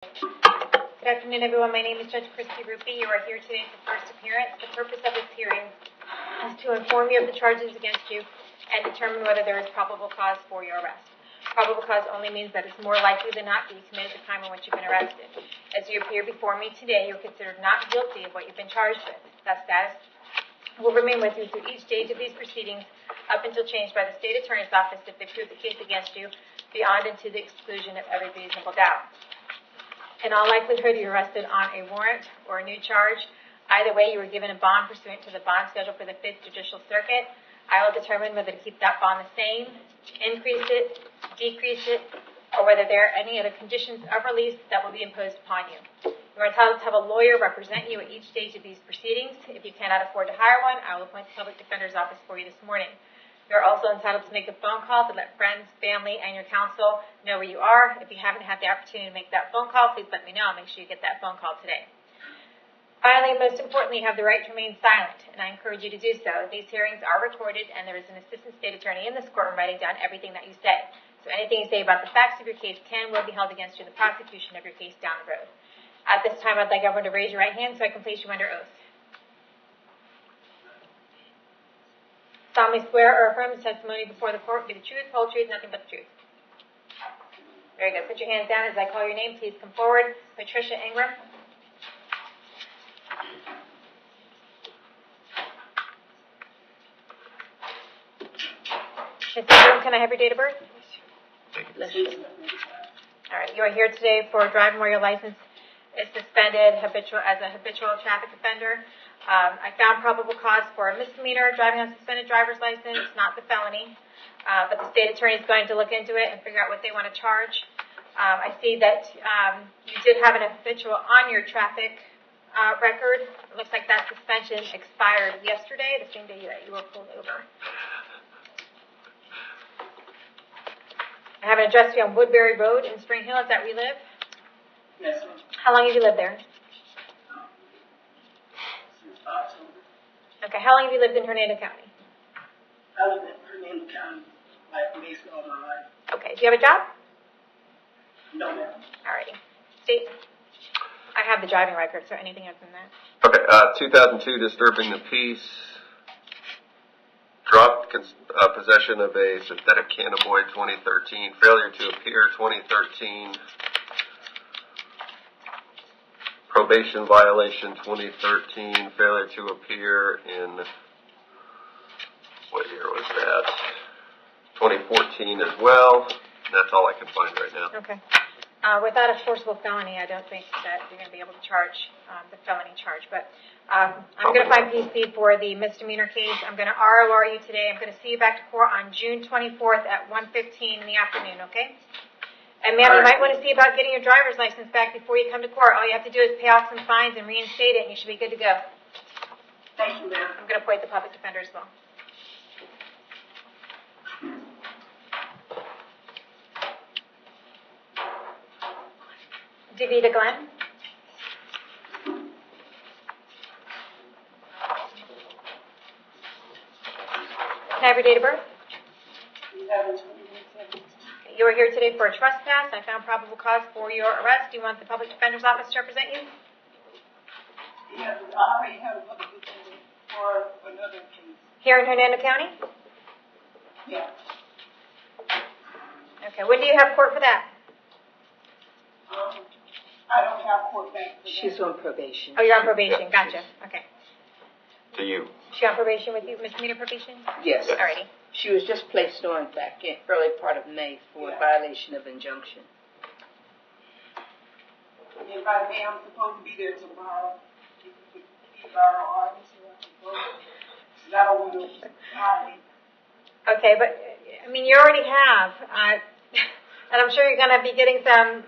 Good afternoon, everyone. My name is Judge Ruppe. You are here today for first appearance. The purpose of this hearing is to inform you of the charges against you and determine whether there is probable cause for your arrest. Probable cause only means that it's more likely than not that you committed the crime in which you've been arrested. As you appear before me today, you're considered not guilty of what you've been charged with. That status will remain with you through each stage of these proceedings up until changed by the state attorney's office if they prove the case against you beyond and to the exclusion of every reasonable doubt. In all likelihood, you're arrested on a warrant or a new charge. Either way, you were given a bond pursuant to the bond schedule for the 5th Judicial Circuit. I will determine whether to keep that bond the same, increase it, decrease it, or whether there are any other conditions of release that will be imposed upon you. You are entitled to have a lawyer represent you at each stage of these proceedings. If you cannot afford to hire one, I will appoint the Public Defender's Office for you this morning. You're also entitled to make a phone call to let friends, family, and your counsel know where you are. If you haven't had the opportunity to make that phone call, please let me know. I'll make sure you get that phone call today. Finally, most importantly, you have the right to remain silent, and I encourage you to do so. These hearings are recorded, and there is an assistant state attorney in this courtroom writing down everything that you say. So anything you say about the facts of your case will be held against you in the prosecution of your case down the road. At this time, I'd like everyone to raise your right hand so I can place you under oath. Solemnly swear or affirm the testimony before the court will be the truth, whole truth, nothing but the truth. Very good. Put your hands down as I call your name. Please come forward. Patricia Ingram. Ms. Ingram, can I have your date of birth? All right. You are here today for driving where your license is suspended as a habitual traffic offender. I found probable cause for a misdemeanor, driving on suspended driver's license, not the felony. But the state attorney is going to look into it and figure out what they want to charge. I see that you did have an habitual on your traffic record. It looks like that suspension expired yesterday, the same day that you were pulled over. I have an address on Woodbury Road in Spring Hill. Is that where you live? Yes, ma'am. How long have you lived there? Since October. Okay. How long have you lived in Hernando County? I live in Hernando County, like basically all my life. Okay. Do you have a job? No, ma'am. Alrighty. State. I have the driving record, so anything other than that. Okay, 2002, disturbing the peace. Dropped possession of a synthetic cannabinoid 2013. Failure to appear 2013. Probation violation 2013. Failure to appear in, what year was that? 2014 as well. That's all I can find right now. Okay. Without a forcible felony, I don't think that you're going to be able to charge the felony charge. But I'm going to find PC for the misdemeanor case. I'm going to ROR you today. I'm going to see you back to court on June 24th at 1:15 in the afternoon, okay? And ma'am, you might want to see about getting your driver's license back before you come to court. All you have to do is pay off some fines and reinstate it, and you should be good to go. Thank you, ma'am. I'm going to appoint the public defender as well. Davita Glenn. Can I have your date of birth? 11/21/17. You are here today for a trespass. I found probable cause for your arrest. Do you want the public defender's office to represent you? Yes, I already have a public defender for another case. Here in Hernando County? Yeah. Okay. When do you have court for that? I don't have court back for that. She's on probation. Oh, you're on probation. Yeah. Gotcha. Okay. To you. She on probation with you, misdemeanor probation? Yes. Alrighty. She was just placed on back in early part of May for violation of injunction. If I may, I'm supposed to be there tomorrow. If you could ROR me so I can go. Because I don't want to hide it. Okay, but I mean, you already have, and I'm sure you're going to be getting some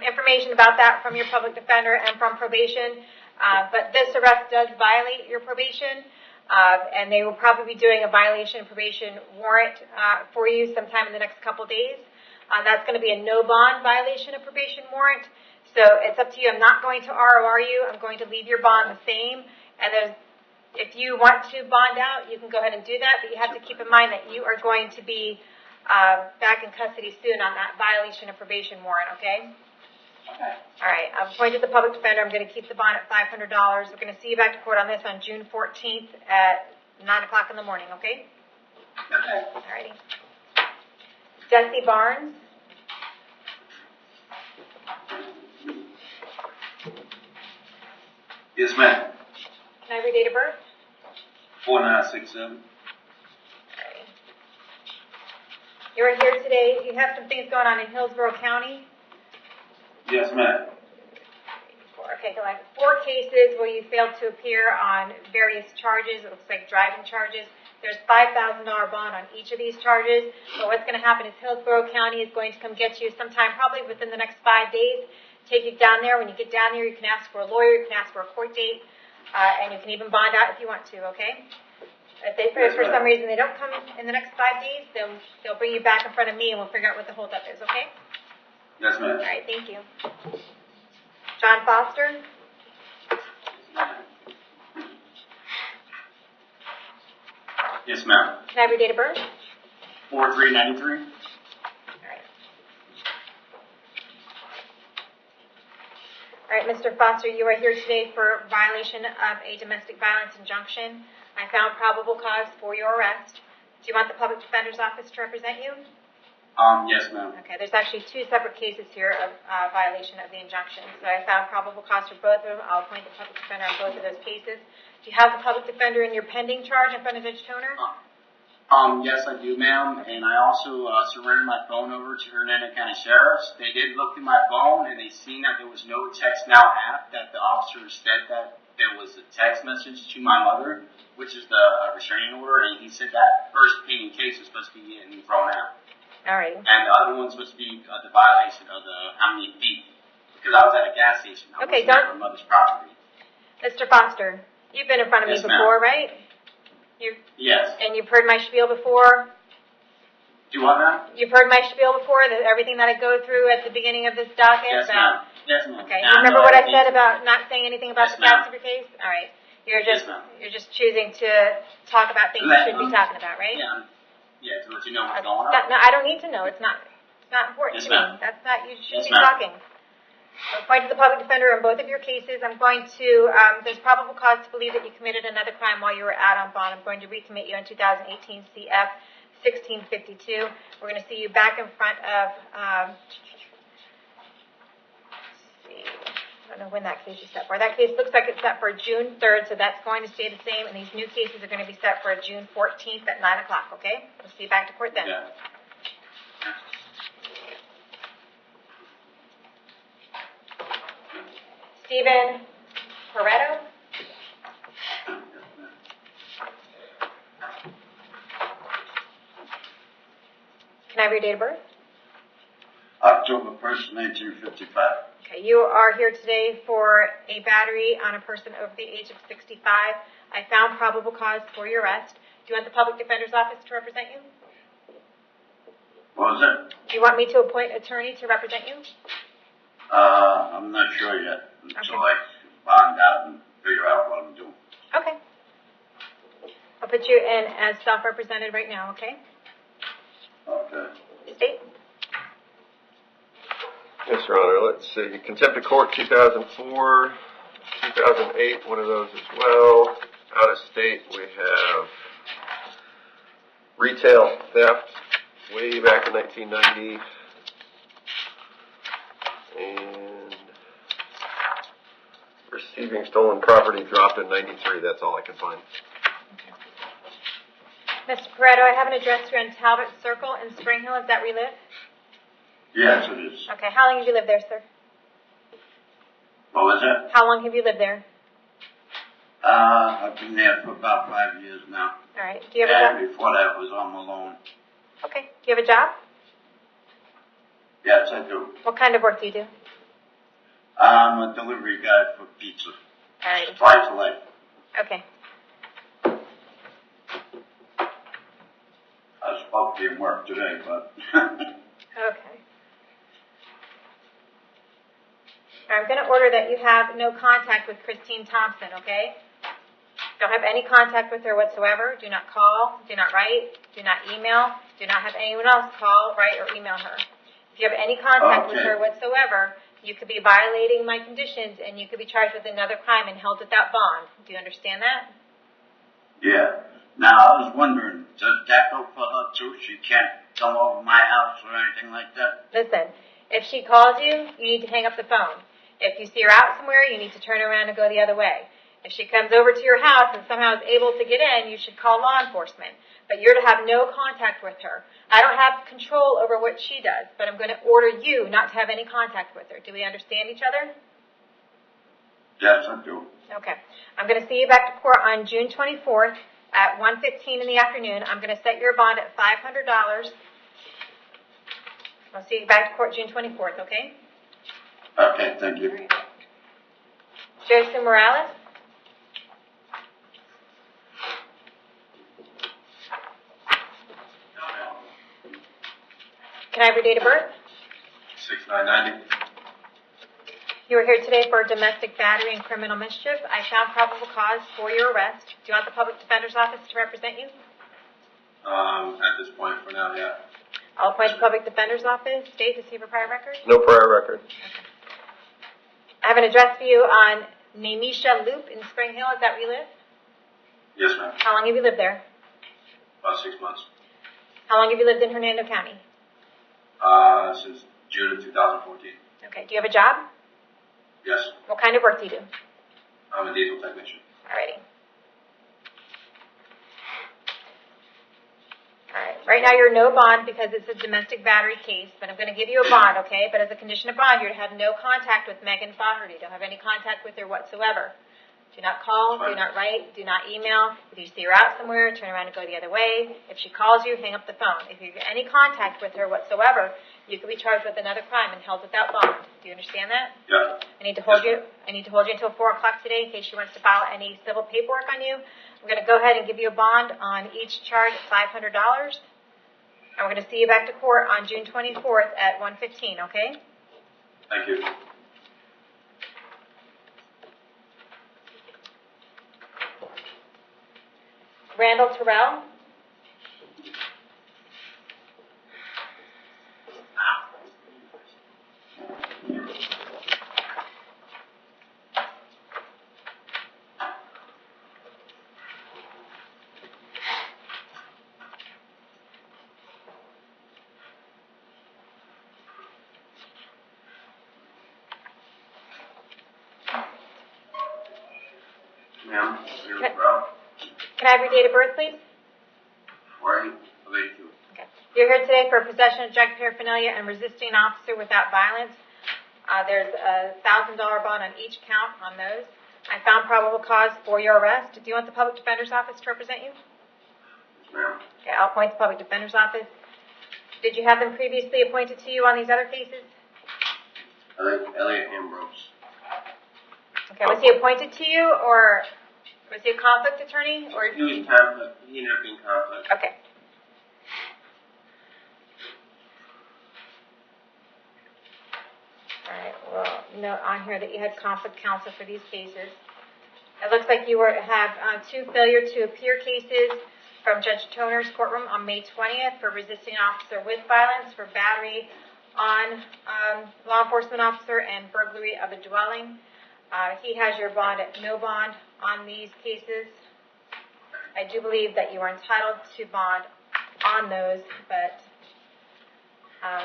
information about that from your public defender and from probation. But this arrest does violate your probation, and they will probably be doing a violation of probation warrant for you sometime in the next couple days. That's going to be a no bond violation of probation warrant. So it's up to you. I'm not going to ROR you. I'm going to leave your bond the same. And if you want to bond out, you can go ahead and do that. But you have to keep in mind that you are going to be back in custody soon on that violation of probation warrant, okay? Okay. I've appointed the public defender. I'm going to keep the bond at $500. We're going to see you back to court on this on June 14th at 9 o'clock in the morning, okay? Okay. Alrighty. Jesse Barnes. Yes, ma'am. Can I have your date of birth? 4967. Alrighty. You're here today. You have some things going on in Hillsborough County. Yes, ma'am. Okay, so I have 4 cases where you failed to appear on various charges. It looks like driving charges. There's $5,000 bond on each of these charges. But what's going to happen is Hillsborough County is going to come get you sometime probably within the next 5 days. Take you down there. When you get down there, you can ask for a lawyer. You can ask for a court date. And you can even bond out if you want to, okay? If they, for some reason they don't come in the next 5 days, they'll bring you back in front of me and we'll figure out what the holdup is, okay? Yes, ma'am. All right, thank you. John Foster? Yes, ma'am. Can I have your date of birth? 4393. All right. All right, Mr. Foster, you are here today for violation of a domestic violence injunction. I found probable cause for your arrest. Do you want the public defender's office to represent you? Yes, ma'am. Okay, there's actually 2 separate cases here of violation of the injunction. So I found probable cause for both of them. I'll appoint the public defender on both of those cases. Do you have the public defender in your pending charge in front of Judge Toner? Yes, I do, ma'am. And I also surrendered my phone over to Hernando County Sheriff's. They did look through my phone and they seen that there was no Text Now app, that the officer said that there was a text message to my mother, which is the restraining order, and he said that first pending case was supposed to be getting thrown out. All right. And the other one's supposed to be the violation of the how many feet, because I was at a gas station. I Okay, wasn't at my mother's property. Mr. Foster, you've been in front of Yes, me before, ma'am. right? Yes. And you've heard my spiel before? Do what, ma'am? You've heard my spiel before, everything that I go through at the beginning of this docket? Yes, ma'am. Yes, ma'am. Okay, And you remember know what I everything. said about not saying anything about Yes, the facts ma'am. of your case? All right. You're Yes, just ma'am. you're just choosing to talk about things you Let- shouldn't be talking about, right? Yeah. Yeah, to let you know what's Okay. going on. No, I don't need to know. It's not important Yes, to me. ma'am. That's not, you shouldn't Yes, be ma'am. talking. I'm appointed the public defender in both of your cases. I'm going to, there's probable cause to believe that you committed another crime while you were out on bond. I'm going to recommit you in 2018 CF 1652. We're going to see you back in front of, let's see, I don't know when that case is set for. That case looks like it's set for June 3rd, so that's going to stay the same, and these new cases are going to be set for June 14th at 9 o'clock, okay? We'll see you back to court then. Yeah. Stephen Pareto? Can I have your date of birth? October 1st, 1955. Okay, you are here today for a battery on a person over the age of 65. I found probable cause for your arrest. Do you want the public defender's office to represent you? What was it? Do you want me to appoint an attorney to represent you? I'm not sure yet until Okay. I bond out and figure out what I'm doing. Okay. I'll put you in as self-represented right now, okay? Okay. State? Yes, Your Honor. Let's see. Contempt of court 2004, 2008, one of those as well. Out of state, we have retail theft way back in 1990. And receiving stolen property dropped in 93. That's all I could find. Mr. Pareto, I have an address here on Talbot Circle in Spring Hill. Is that where you live? Yes, it is. Okay. How long have you lived there, sir? What was it? How long have you lived there? I've been there for about 5 years now. All right. Do you have a job? And before that was on my loan. Okay. Do you have a job? Yes, I do. What kind of work do you do? I'm a delivery guy for pizza. All right. Twice a life. Okay. I was supposed to be in work today, but Okay. I'm going to order that you have no contact with Christine Thompson, okay? Don't have any contact with her whatsoever. Do not call. Do not write. Do not email. Do not have anyone else call, write, or email her. If you have any contact with Okay. her whatsoever, you could be violating my conditions and you could be charged with another crime and held without bond. Do you understand that? Yeah. Now, I was wondering, does that go for her too? She can't come over my house or anything like that? Listen, if she calls you, you need to hang up the phone. If you see her out somewhere, you need to turn around and go the other way. If she comes over to your house and somehow is able to get in, you should call law enforcement. But you're to have no contact with her. I don't have control over what she does, but I'm going to order you not to have any contact with her. Do we understand each other? Yes, I do. Okay. I'm going to see you back to court on June 24th at 1:15 in the afternoon. I'm going to set your bond at $500. I'll see you back to court June 24th, okay? Okay, thank you. Right. Joseph Morales? Can I have your date of birth? 6990. You are here today for domestic battery and criminal mischief. I found probable cause for your arrest. Do you want the public defender's office to represent you? At this point, for now, yeah. I'll appoint the public defender's office. State to see for prior record. No prior record. I have an address for you on Nemisha Loop in Spring Hill. Is that where you live? Yes, ma'am. How long have you lived there? About 6 months. How long have you lived in Hernando County? Since June of 2014. Okay. Do you have a job? Yes, What kind of work do you do? I'm a diesel technician. Alrighty. Alright. Right now you're no bond because it's a domestic battery case, but I'm going to give you a bond, okay? But as a condition of bond, you're to have no contact with Megan Faherty. Don't have any contact with her whatsoever. Do not call, do not write, do not email. If you see her out somewhere, turn around and go the other way. If she calls you, hang up the phone. If you get any contact with her whatsoever, you could be charged with another crime and held without bond. Do you understand that? Yeah. I need to hold you until 4 o'clock today in case she wants to file any civil paperwork on you. I'm going to go ahead and give you a bond on each charge at $500. And we're going to see you back to court on June 24th at 1:15, okay? Thank you. Randall Terrell. Ma'am, Brown. Can I have your date of birth, please? 4882. Okay. You're here today for possession of drug paraphernalia and resisting an officer without violence. There's a $1,000 bond on each count on those. I found probable cause for your arrest. Do you want the public defender's office to represent you? Yes, ma'am. Okay, I'll appoint the public defender's office. Did you have them previously appointed to you on these other cases? Elliot Ambrose. Okay, was he appointed to you, or was he a conflict attorney, or? He was conflict. He ended up being conflict. Okay. All right, well, note on here that you had conflict counsel for these cases. It looks like you have 2 failure to appear cases from Judge Toner's courtroom on May 20th for resisting an officer with violence, for battery on law enforcement officer, and burglary of a dwelling. He has your bond at no bond on these cases. I do believe that you are entitled to bond on those, but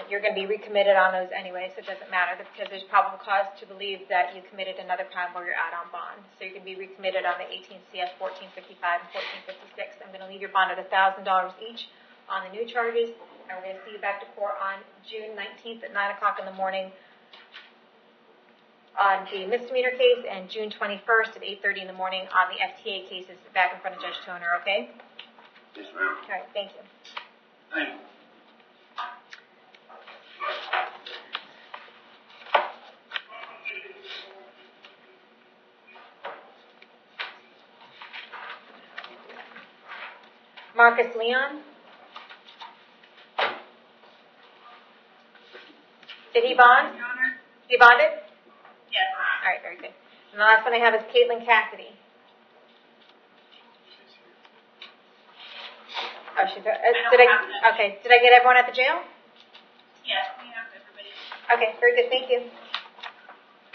you're going to be recommitted on those anyway, so it doesn't matter because there's probable cause to believe that you committed another crime while you're out on bond. So you can be recommitted on the 18 CF 1455 and 1456. I'm going to leave your bond at $1,000 each on the new charges, and we're going to see you back to court on June 19th at 9 o'clock in the morning on the misdemeanor case, and June 21st at 8:30 in the morning on the FTA cases back in front of Judge Toner, okay? Yes, ma'am. All right, thank you. Thank you. Marcus Leon? Did he bond? He bonded? Yes. All right, very good. And the last one I have is Caitlin Cassidy. Oh, she's. Did I get everyone at the jail? Yes, we have everybody. Okay, very good. Thank you.